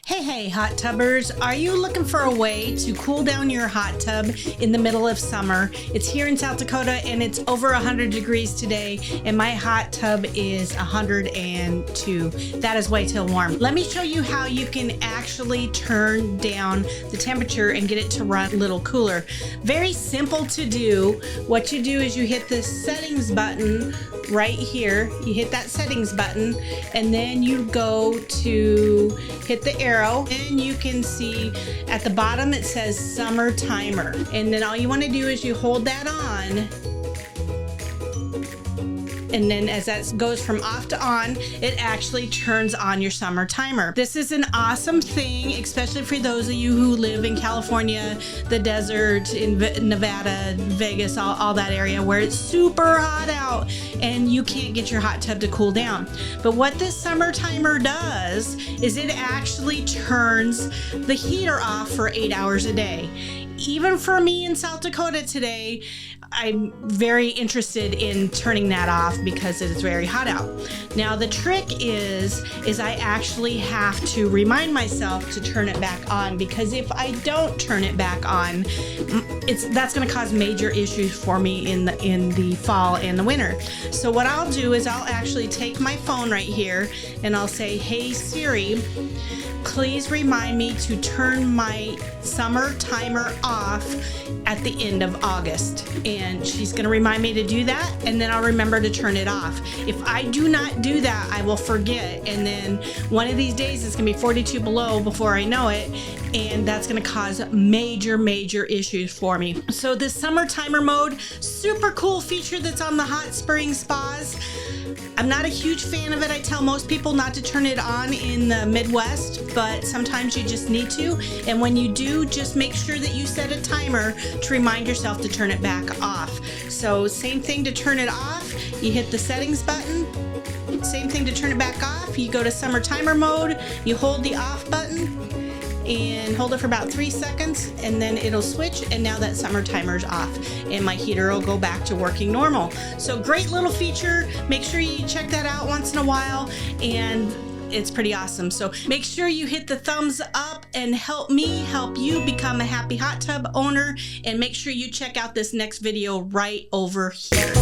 Hey hot tubbers, are you looking for a way to cool down your hot tub in the middle of summer? It's here in South Dakota and it's over 100 degrees today and my hot tub is 102. That is way too warm. Let me show you how you can actually turn down the temperature and get it to run a little cooler. Very simple to do. What you do is you hit the settings button right here. You hit that settings button and then you go to hit the arrow and you can see at the bottom it says summer timer, and then all you want to do is you hold that on, and then as that goes from off to on, it actually turns on your summer timer. This is an awesome thing, especially for those of you who live in California, the desert, in Nevada, Vegas, all that area where it's super hot out and you can't get your hot tub to cool down. But what this summer timer does is it actually turns the heater off for 8 hours a day. Even for me in South Dakota today, I'm very interested in turning that off because it is very hot out. Now the trick is I actually have to remind myself to turn it back on, because if I don't turn it back on, that's going to cause major issues for me in the fall and the winter. So what I'll do is I'll actually take my phone right here and I'll say, "Hey Siri, please remind me to turn my summer timer off at the end of August." And she's going to remind me to do that, and then I'll remember to turn it off. If I do not do that, I will forget, and then one of these days it's going to be 42 below before I know it, and that's going to cause major issues for me. So this summer timer mode, super cool feature that's on the hot spring spas. I'm not a huge fan of it. I tell most people not to turn it on in the Midwest, but sometimes you just need to. And when you do, just make sure that you set a timer to remind yourself to turn it back off. So same thing to turn it off, you hit the settings button. Same thing to turn it back off, you go to summer timer mode, you hold the off button and hold it for about 3 seconds, and then it'll switch, and now that summer timer's off and my heater will go back to working normal. So great little feature. Make sure you check that out once in a while, and it's pretty awesome. So make sure you hit the thumbs up and help me help you become a happy hot tub owner, and make sure you check out this next video right over here.